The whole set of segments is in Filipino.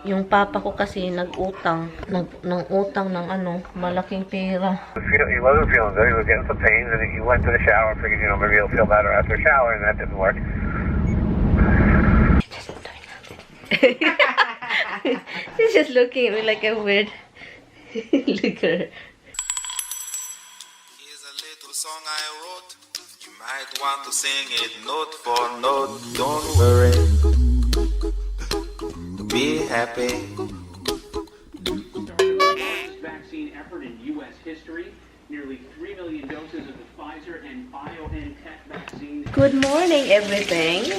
Yung papa ko kasi nag-utang ng ano, malaking pera. He wasn't feeling good. He was getting some pains, and he went to the shower and figured, you know, maybe he'll feel better after a shower, and that didn't work. She's just looking at me like a weird. Look at her. Here's a little song I wrote. You might want to sing it note for note. Don't worry. Be happy. Vaccine effort in U.S. history. Nearly 3 million doses of the Pfizer and BioNTech vaccine. Good morning, everything.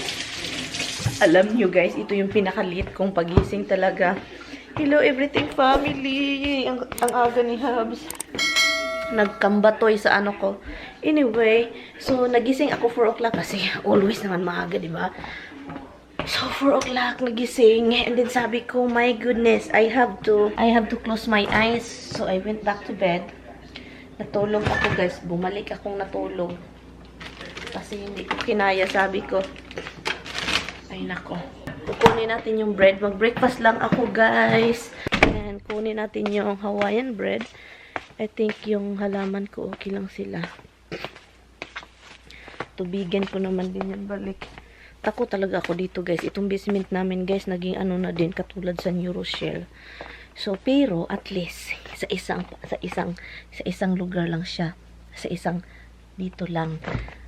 Alam nyo guys, ito yung pinakalit kong pagising talaga. Hello, everything family. Ang aga ni Habs. Nagkambatoy sa ano ko. Anyway, so nagising ako 4 o'clock kasi always naman maaga, di ba? So 4 o'clock nagising, and then sabi ko, my goodness, I have to close my eyes. So I went back to bed. Natulog ako guys, bumalik akong natulog. Kasi hindi ko kinaya, sabi ko. Ay nako. Kukunin natin yung bread. Mag-breakfast lang ako guys. And kunin natin yung Hawaiian bread. I think yung halaman ko okay lang sila. Tubigan ko naman din yung balik. Tako talaga ako dito guys. Itong basement namin guys, naging ano na din katulad sa Neuroshell. So pero at least sa isang lugar lang siya. Sa isang dito lang.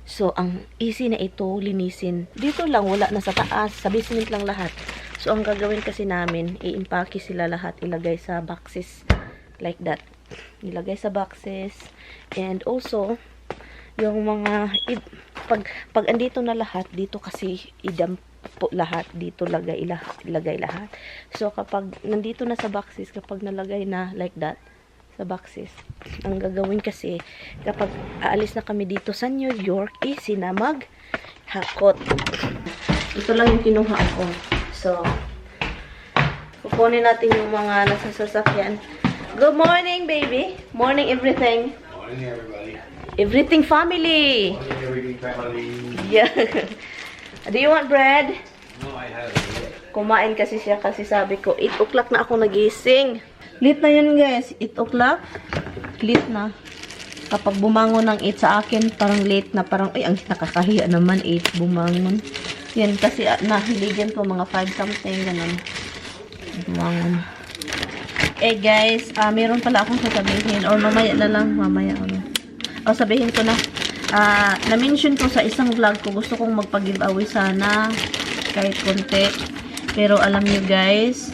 So ang easy na ito linisin. Dito lang, wala na sa taas, sa basement lang lahat. So ang gagawin kasi namin, i-impake sila lahat, ilagay sa boxes like that. Ilagay sa boxes, and also yung mga pag andito na lahat dito kasi idampo lahat dito, ilagay lahat. So kapag nandito na sa boxes, kapag nalagay na like that sa boxes, ang gagawin kasi kapag aalis na kami dito sa New York, easy na maghakot. Ito lang yung kinuha ko. So kukunin natin yung mga nasa sasakyan. Good morning, baby. Morning, everything. Morning, everybody. Everything family. Morning, everything family. Yeah. Do you want bread? No, I haven't. Kumain kasi siya kasi sabi ko, 8 o'clock na ako nagising. Late na yun, guys. 8 o'clock. Late na. Kapag bumangon ng 8 sa akin, parang late na. Parang, ay, ang nakakahiya naman, 8 bumangon. Yan, kasi nahiligan ko mga 5 something, ganun. Bumangon. Eh guys, meron pala akong sasabihin or mamaya na lang, mamaya sabihin ko na. Na-mention ko sa isang vlog ko, gusto kong magpa-giveaway sana kahit konti. Pero alam niyo guys,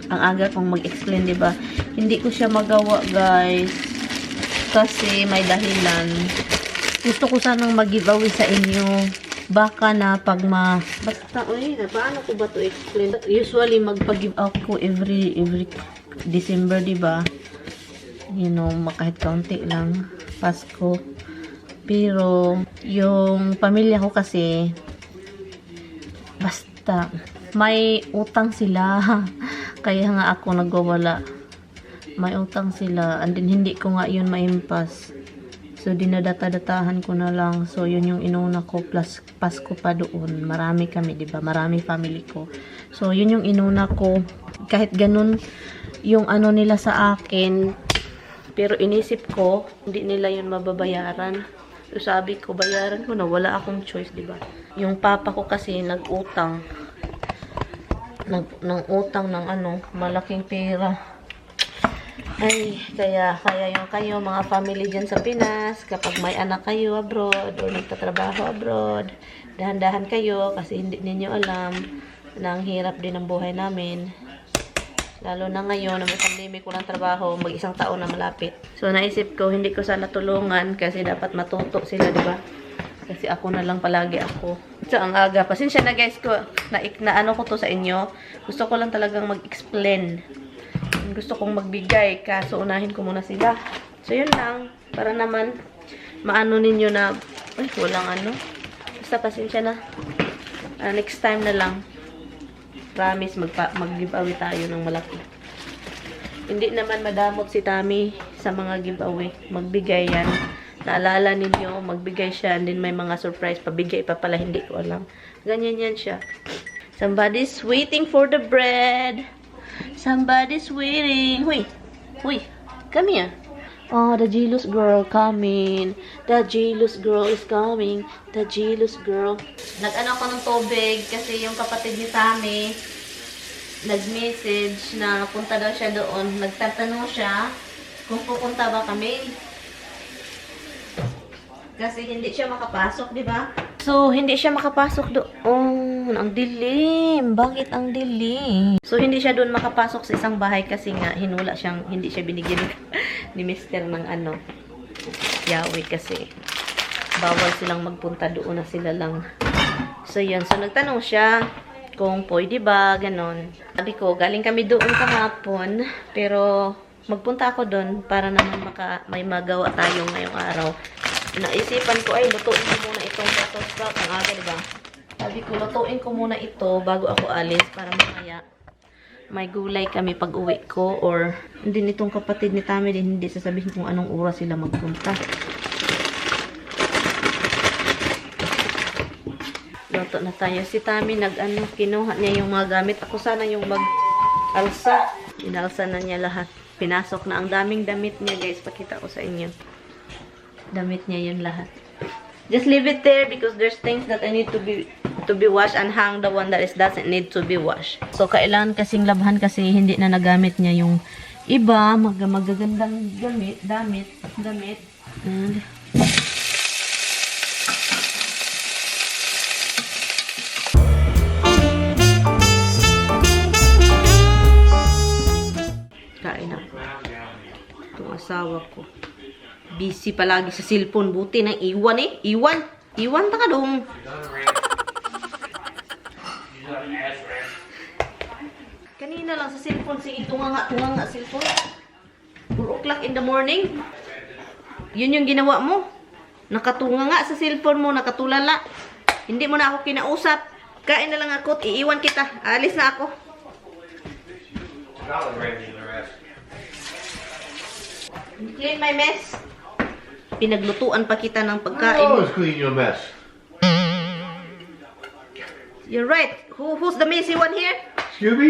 ang aga kong mag-explain, 'di ba? Hindi ko siya magawa, guys. Kasi may dahilan. Gusto ko sanang mag-giveaway sa inyo. Baka na pag basta, paano ko ba to explain? Usually magpa-give out ko every December, diba? You know, kahit kaunti lang. Pasko. Pero, yung pamilya ko kasi, basta, may utang sila. Kaya nga ako nagwawala. May utang sila. And then, hindi ko nga yun maimpas. So, dinadata-datahan ko na lang. So, yun yung inuna ko. Plus, Pasko pa doon. Marami kami, diba? Marami family ko. So, yun yung inuna ko. Kahit ganun, yung ano nila sa akin, pero inisip ko, hindi nila yun mababayaran. So sabi ko, bayaran ko na, wala akong choice, diba? Yung papa ko kasi nag-utang ng ano, malaking pera. Ay, kaya yung kayo, mga family dyan sa Pinas, kapag may anak kayo abroad, o nagtatrabaho abroad, dahan-dahan kayo, kasi hindi ninyo alam na ang hirap din ang buhay namin. Lalo na ngayon, na may pandemic, walang trabaho, mag-isang taon na malapit. So, naisip ko, hindi ko sana tulungan kasi dapat matuto sila, diba? Kasi ako na lang palagi ako. So, ang aga. Pasensya na guys ko, na ano ko to sa inyo. Gusto ko lang talagang mag-explain. Gusto kong magbigay, kaso unahin ko muna sila. So, yun lang. Para naman, maano ninyo na, ay, walang ano. Basta pasensya na. Next time na lang. Promise, mag-giveaway tayo ng malaki. Hindi naman madamot si Tami sa mga giveaway. Magbigay yan. Naalala ninyo, magbigay siya, and then may mga surprise. Pabigay pa pala, hindi ko alam. Ganyan yan siya. Somebody's waiting for the bread. Somebody's waiting. Huy. Huy. Come here. Oh, the jealous girl coming. The jealous girl is coming. The jealous girl. Nag-ano ko ng tubig kasi yung kapatid ni Tami nag-message na punta daw siya doon. Nagtatanong siya kung pupunta ba kami. Kasi hindi siya makapasok, di ba? So, hindi siya makapasok doon. Ang dilim. Bakit ang dilim? So, hindi siya doon makapasok sa isang bahay kasi nga hinula siyang, hindi siya binigyan ni Mr. ng ano, yawi kasi bawal silang magpunta doon na sila lang. So, yun. So, nagtanong siya kung pwede ba, ganon. Sabi ko, galing kami doon kahapon, pero magpunta ako doon para naman may magawa tayo ngayong araw. Naisipan ko, ay, lutuin ko muna itong butter sprout. Ang aga, diba? Sabi ko, lutuin ko muna ito bago ako alis para mamaya may gulay kami pag uwi ko, or hindi nitong kapatid ni Tami din hindi sasabihin kung anong oras sila magpunta. Luto na tayo. Si Tami kinuha niya yung mga gamit. Ako sana yung mag-alsa. Inalsa na niya lahat. Pinasok na ang daming damit niya, guys. Pakita ko sa inyo. Damit niya yun lahat. Just leave it there because there's things that I need to be washed and hang the one that doesn't need to be washed. So, kailangan kasing labhan kasi hindi na nagamit niya yung iba. Magagandang damit. And kain ako. Itong asawa ko. Busy palagi sa cellphone. Buti nang iwan eh. Iwan ta ka dong. Kanina lang sa cellphone. Sige, tunga nga cellphone. 4 o'clock in the morning. Yun yung ginawa mo. Nakatunga nga sa cellphone mo. Nakatulala. Hindi mo na ako kinausap. Kain na lang ako. Iiwan kita. Alis na ako. Clean my mess. Pinaglutuan pa kita ng pagkain. I always clean your mess. You're right. Who's the messy one here? Excuse me?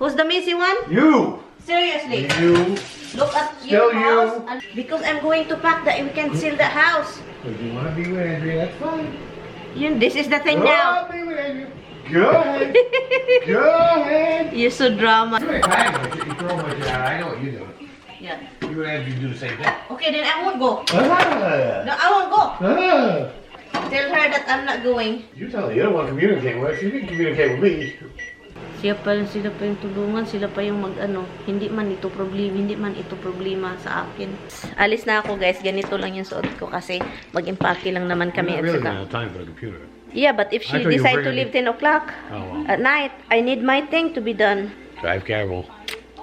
Who's the messy one? You! Seriously. You! Look at Still your house. you. And because I'm going to pack that we can seal the house. If you want to be with Andrea, that's fine. This is the thing Go now. on, be with Andrea. Go ahead. Go ahead. You're so drama. You're you throw my shit out. I know what you're doing. Yeah. You and Andrea do the same thing. Okay, then I won't go. Ah. No, I won't go. Ah. Tell her that I'm not going. You tell her you don't want to communicate with her. She can communicate with me. Sila pa yung tulungan, sila pa yung hindi man ito problema sa akin. Alis na ako, guys. Ganito lang yung suot ko kasi mag-impake lang naman kami. You're not really gonna have time for the computer. Yeah, but if she decide to leave 10 o'clock at night, I need my thing to be done. Drive careful.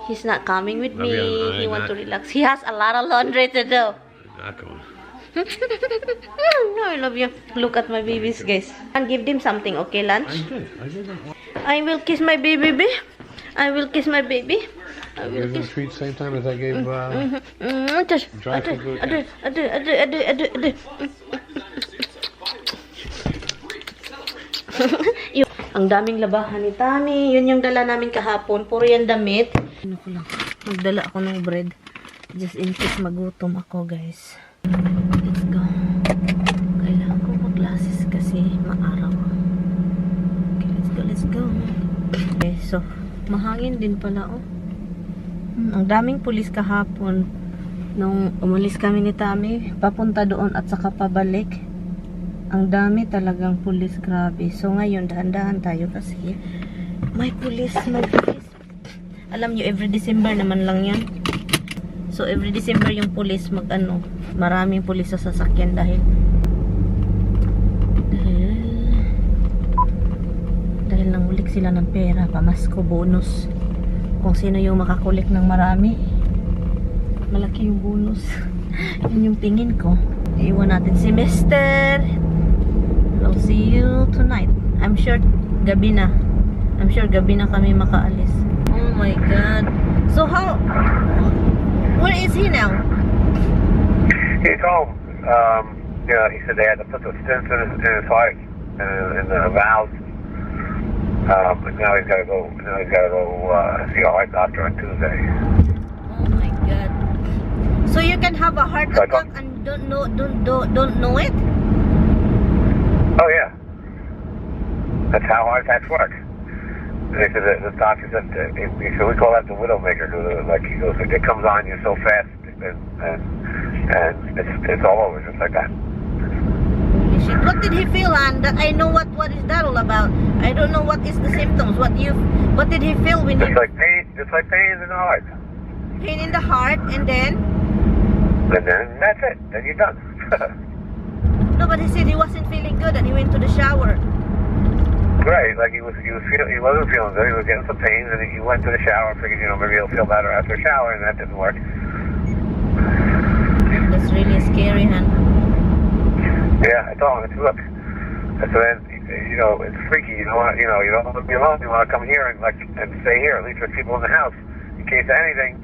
He's not coming with me. Maryann, He wants to relax. He has a lot of laundry to do. Not going. I love you. Look at my babies, guys. And give them something, okay, lunch? I did that. I will kiss my baby. I will kiss my baby. I will Give them kiss. treat same time as I gave Dry food. Ang daming labahan ni Tami. Yun yung dala namin kahapon. Puro yan damit. Ano ko lang. Magdala ako ng bread. Just in case magutom ako, guys. Let's go. Kailangan ko mag-glasses kasi maaraw. Okay, let's go. Okay, so, mahangin din pala, oh. Ang daming pulis kahapon. Nung umalis kami ni Tami, papunta doon at saka pabalik. Ang dami talagang pulis, grabe. So ngayon, dahan-dahan tayo kasi may pulis. Alam nyo, every December naman lang yan. So every December yung pulis maraming pulis sa sasakyan dahil nangulik sila ng pera, pamasko, bonus. Kung sino yung makakulik ng marami, malaki yung bonus. Yun yung tingin ko. Iwan natin si Mister. I'll see you tonight. I'm sure gabi na kami makaalis. Oh my God. So where is he now? He's home. He said they had to put the stents in his heart and the valves. But now he's got to go. Now he's got to go see a heart doctor on Tuesday. Oh my God. So you can have a heart So I attack and don't know it? Oh yeah, that's how heart attacks work. They said the doctor said we call that the widowmaker. Like he goes, it comes on you so fast, and it's all over just like that. Holy shit. What did he feel, and that I know what is that all about? I don't know what is the symptoms. What did he feel when It's you like pain. It's like pain in the heart. pain in the heart, and then That's it. Then you're done. no, but he said he wasn't feeling good and he went to the shower. Right, like he wasn't feeling good. He was getting some pains, and he went to the shower and figured, maybe he'll feel better after a shower, and that didn't work. That's really scary, hun. Yeah, I told him, look. So then, it's freaky. You don't want to be alone. You want to come here and stay here. At least there's people in the house in case of anything.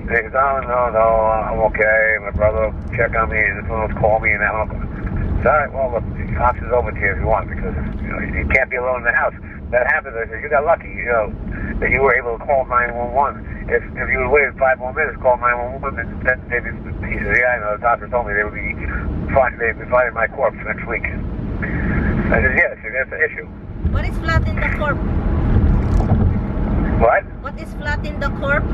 And he goes, no, I'm okay. My brother will check on me, and someone will call me, and that. It's all right. Well, look, the option's open to you if you want, because you can't be alone in the house. That happens. I said, you got lucky, that you were able to call 911. If you would waited 5 more minutes, call 911, then maybe he said, yeah, I know. The doctor told me they'd be finding my corpse next week. I said, yes, that's the issue. What is flat in the corp? What? What is flat in the corp?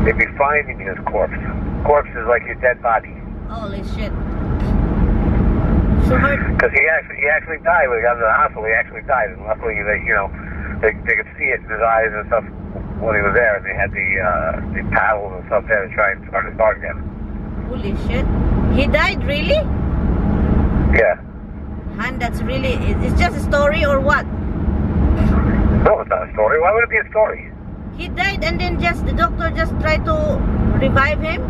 They'd be finding his corpse. Corpse is like your dead body. Holy shit. So hard. Because he actually died when he got to the hospital. He actually died, and luckily they could see it in his eyes and stuff when he was there, and they had the paddles and stuff there to try and start his heart again. Holy shit. He died, really? Yeah. And that's really, it's just a story or what? No, it's not a story. Why would it be a story? He died and then the doctor just tried to revive him?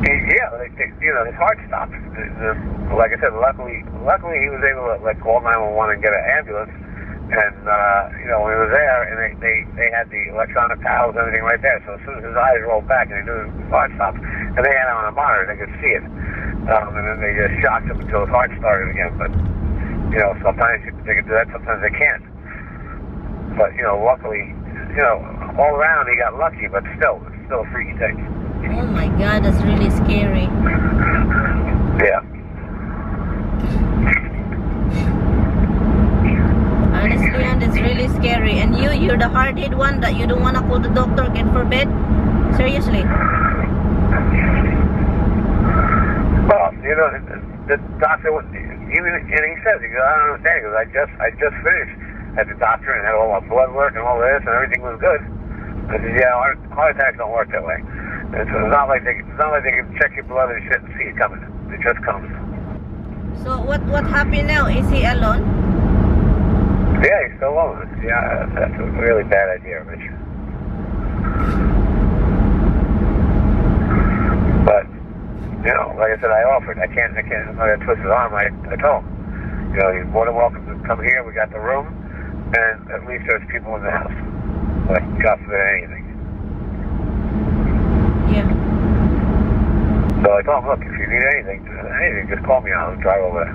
His heart stopped. Like I said, luckily he was able to call 911 and get an ambulance. And when he was there, and they had the electronic paddles and everything right there. So as soon as his eyes rolled back and he knew his heart stopped, and they had him on a monitor, they could see it. And then they just shocked him until his heart started again. But sometimes they can do that, sometimes they can't. But luckily, all around he got lucky, but still, it's still a freaky thing. Oh my God, that's really scary. Yeah. Honestly, and it's really scary. And you're the hard-hit one that you don't want to call the doctor, God forbid? Seriously? Well, the doctor was, even, and he says, I don't understand, because I just finished at the doctor and had all my blood work and all this, and everything was good. I said, yeah, heart attacks don't work that way. And so it's not like they can check your blood and shit and see it coming. It just comes. So what happened now? Is he alone? Yeah, he's still alone. Yeah, that's a really bad idea, Rich. But like I said, I offered. I can't. I'm not gonna twist his arm. I told him. He's more than welcome to come here. We got the room, and at least there's people in the house. Like, God forbid anything. Yeah. So I told him, look, if you need anything, just call me. I'll drive over there.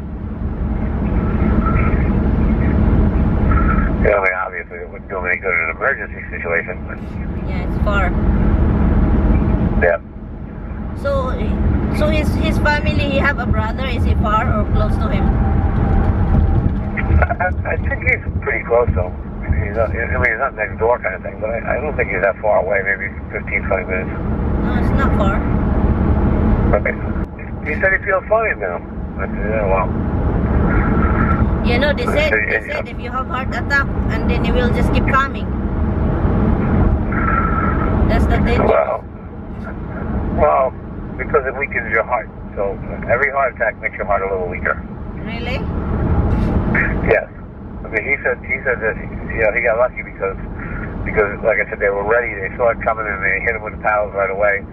Obviously, it wouldn't do him any good in an emergency situation, but Yeah, it's far. yeah. So his family, he have a brother. Is he far or close to him? I think he's pretty close to him. He's not next door kind of thing, but I don't think he's that far away, maybe 15, 20 minutes. No, it's not far. Okay. He said he feels fine now. I said, yeah, well. They said if you have heart attack, and then it will just keep coming. That's the danger. Well, because it weakens your heart. So every heart attack makes your heart a little weaker. Really? Yes. I mean, he said that he got lucky because like I said, they were ready. They saw it coming and they hit him with the paddles right away.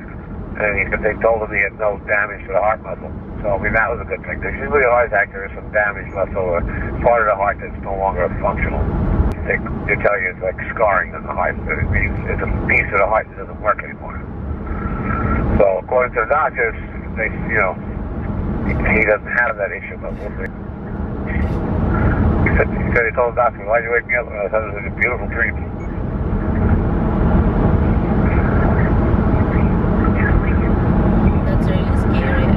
And he said they told him he had no damage to the heart muscle. So I mean, that was a good thing. There's usually a heart attack, there is some damaged muscle or part of the heart that's no longer functional. They tell you it's like scarring in the heart. It means it's a piece of the heart that doesn't work anymore. So according to the doctors, he doesn't have that issue, but we'll see. He said he told the doctor, why'd you wake me up? I thought it was a beautiful dream. That's really scary.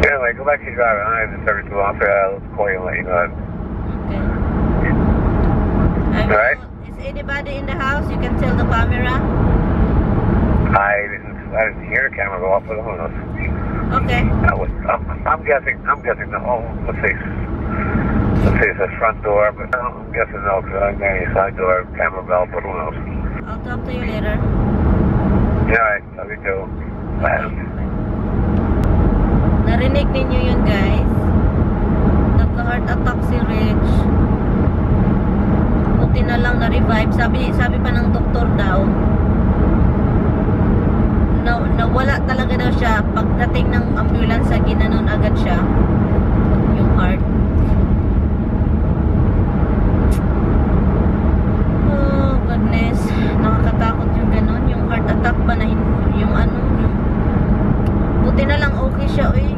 Anyway, go back to your driving. I just every too long, so I'll call you and let you know that. Okay. Alright. Is anybody in the house? You can tell the camera. I didn't hear the camera go off, but who knows? Okay. I'm guessing the home, let's say it's a front door, but I'm guessing no, because I got a side door, camera bell, but who knows? I'll talk to you later. Alright, love you too. Bye. Narinig ninyo yun, guys. Nagka-heart attack si Rich. Buti na lang na-revive. Sabi pa ng doktor daw, nawala talaga daw siya. Pagdating ng ambulance, ginanon agad siya. Yung heart. Oh, goodness. Nakakatakot yung ganon. Yung heart attack ba na yung ano, yung buti na lang okay siya, uy.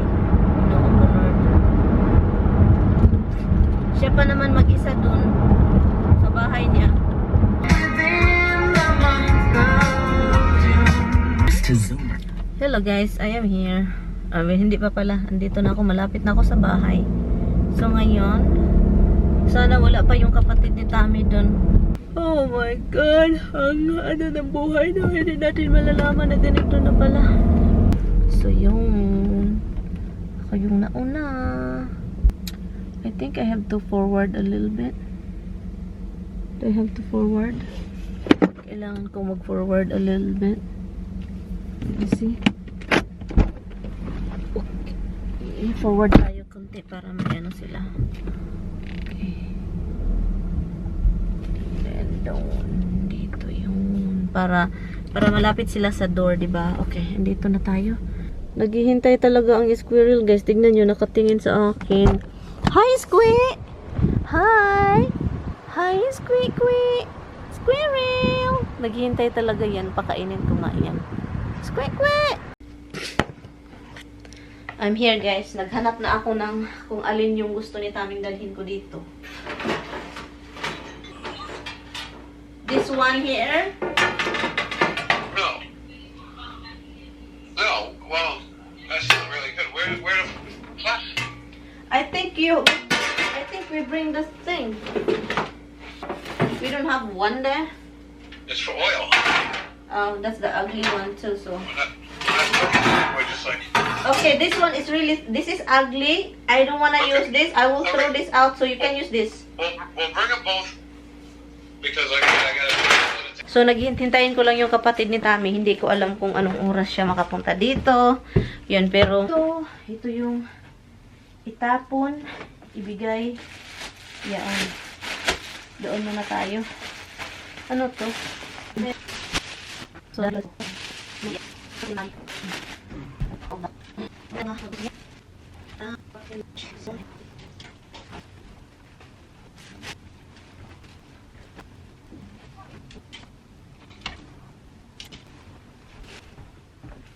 No, Lord. Siya pa naman mag-isa dun sa bahay niya. Hello guys, I am here. Hindi pa pala. Andito na ako, malapit na ako sa bahay. So ngayon, sana wala pa yung kapatid ni Tammy dun. Oh my God, ang ano ng buhay na hindi natin malalaman na ganito na pala. So yun, ako yung nauna. I think I have to forward a little bit. Do I have to forward? Kailangan ko mag-forward a little bit. Let me see. Okay. Forward tayo konti para may ano sila. Okay. And down. Dito yung para malapit sila sa door, diba? Okay, andito na tayo. Naghihintay talaga ang squirrel, guys. Tignan nyo, nakatingin sa akin. Hi, Squee! Hi! Hi, Squee! Squirrel! Naghihintay talaga yan. Pakainin ko nga yan. Squee! I'm here, guys. Naghanap na ako ng kung alin yung gusto ni Taming dalhin ko dito. This one here. No, well, that's not really good. Where the plastic? I think we bring this thing. We don't have one there. It's for oil. Oh, that's the ugly one too, so. We're just like... Okay, this one is this is ugly. I don't want to use this. I will throw this out so you can use this. We'll bring them both because I gotta... So, naghihintayin ko lang yung kapatid ni Tammy. Hindi ko alam kung anong oras siya makapunta dito. Yan, pero ito yung itapon, ibigay. Yan. Doon muna tayo. Ano to? So,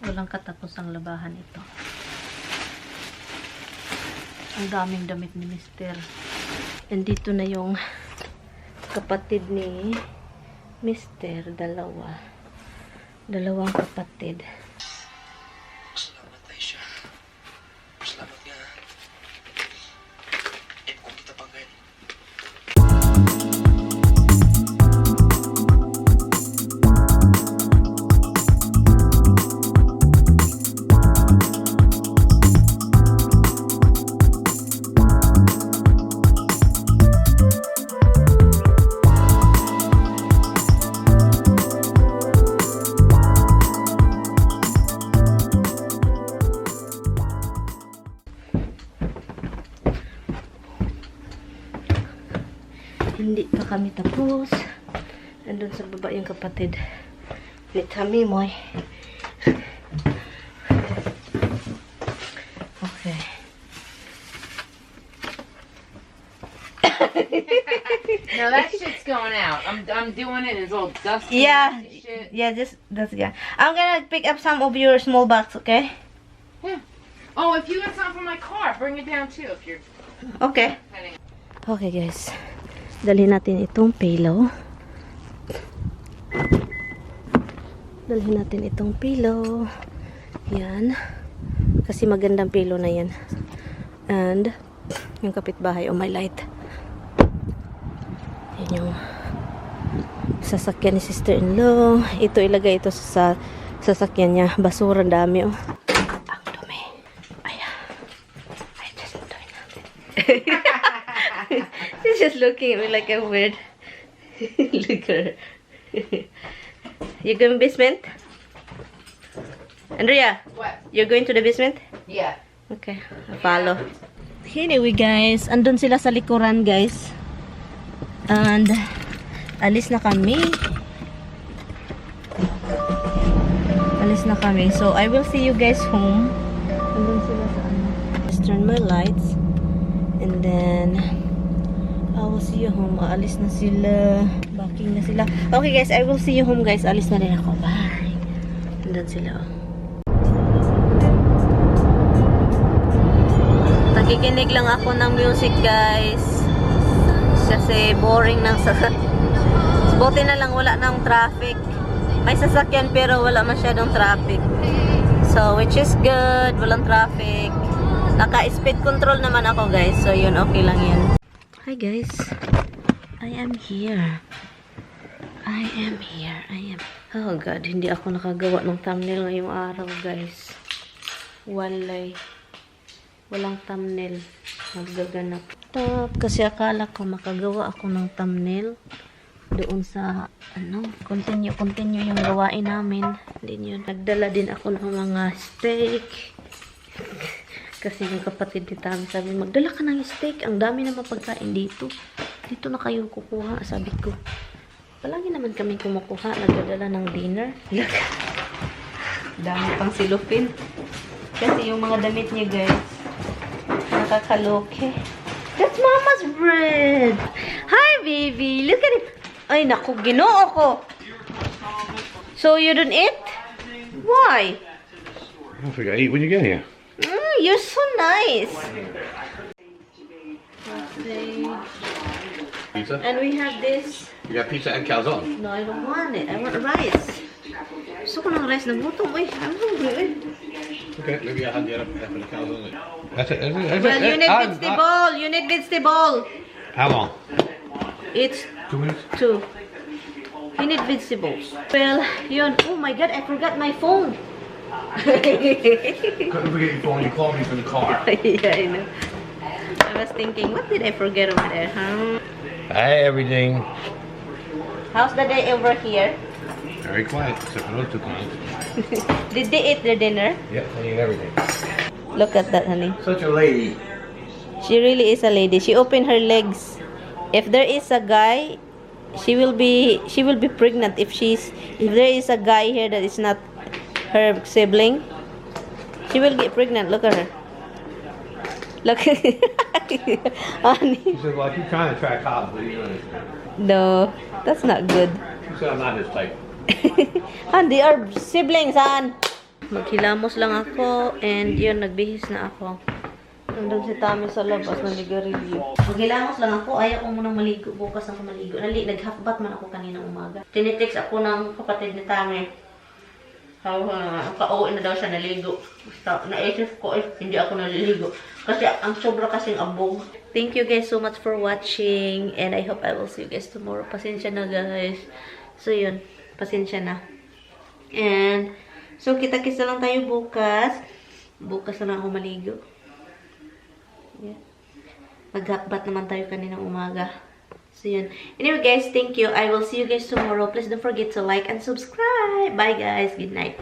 walang katapos ang labahan ito. Ang daming damit ni Mr. Nandito na yung kapatid ni Mr. Dalawang kapatid. Salamat tayo siya. Salamat nga. Kung kita pa ngayon. Hindi pa kami tapos. Nandun sa baba yung kapatid ni Tammy Moy. Okay. No, that shit's going out. I'm doing it. It's all dusty. Yeah. Nasty shit. Yeah, that's yeah. I'm gonna pick up some of your small box, okay? Yeah. Oh, if you want something from my car, bring it down too. If you're Okay. heading. Okay guys. Dalhin natin itong pillow. Dalhin natin itong pillow. Yan. Kasi magandang pillow na yan. And yung kapitbahay, oh my light. Yan yung sasakyan ni sister-in-law. Ito ilagay ito sa sasakyan niya. Basura dami oh. Ang dumi. Ayan. Ay, just doing natin. She's just looking at me like I'm weird. Look at her. You going basement? Andrea? What? You're going to the basement? Yeah. Okay, I'll follow. Anyway guys, andun sila sa likuran guys. And alis na kami. Alis na kami. So I will see you guys home. Andun sila sa ano. Just turn my lights. And then I will see you home. Aalis na sila. Backing na sila. Okay guys, I will see you home guys. Alis na rin ako. Bye. Andun sila oh. Nakikinig lang ako ng music guys. Kasi boring ng sasakyan. Buti na lang wala ng traffic. May sasakyan pero wala masyadong traffic. So which is good. Walang traffic. Naka-speed control naman ako guys. So yun, okay lang yan. Hi guys. I am here. I am here. I am. Oh God, hindi ako nakagawa ng thumbnail ngayong araw guys. Walay. Walang thumbnail. Nagaganap. Kasi akala ko makagawa ako ng thumbnail. Doon sa, ano, continue yung gawain namin. Din yun. Nagdala din ako ng mga steak. Kasi yung kapatid ni Tami sabi, magdala ka ng steak. Ang dami na mapagkain dito. Dito na kayo kukuha. Sabi ko, palagi naman kami kumukuha. Nagdala ng dinner. Dami pang silupin. Kasi yung mga damit niya guys, nakakaloke. That's Mama's bread. Hi baby. Look at it. Ay naku, ginoo ko. So you don't eat? Why? I forgot to eat when you get here. You're so nice. Pizza? And we have this. You got pizza and calzone. No, I don't want it. I want rice. Gusto ko ng rice na gutom. I'm hungry. Okay, maybe I'll have the other half of the calzone. That's it. Well, you need vegetable. You need vegetable. How long? It's 2 minutes? 2. You need vegetables. Well, yun. Oh my God, I forgot my phone. Couldn't forget your phone. You called me from the car. Yeah, I know. I was thinking, what did I forget over there, huh? Hi, everything. How's the day over here? Very quiet, except for those 2 clients. Did they eat their dinner? Yep, I eat everything. Look at that, honey. Such a lady. She really is a lady. She opened her legs. If there is a guy, she will be pregnant. If there is a guy here that is not her sibling, she will get pregnant. Look at her. Look. Honey. She said, well, I keep trying to track Hobbs, but he's not his type. No, that's not good. She said, I'm not his type. Han, they are siblings, Han. Maghilamos lang ako and yun, nagbihis na ako. Nandun si Tami sa labas, naligarilyo. Maghilamos lang ako, ayaw ko munang maligo. Bukas ako maligo. Nag-half-bath man ako kaninang umaga. Tinitext ako ng kapatid ni Tami. Pauwi na daw siya naligo. Naisip ko hindi ako naliligo. Kasi ang sobra kasing abog. Thank you guys so much for watching. And I hope I will see you guys tomorrow. Pasensya na guys. So yun, pasensya na. And so kita-kisa lang tayo bukas. Bukas na lang ako maligo. Yeah. Mag-half-bath naman tayo kaninang umaga. So yun. Anyway guys, thank you. I will see you guys tomorrow. Please don't forget to like and subscribe. Bye guys. Good night.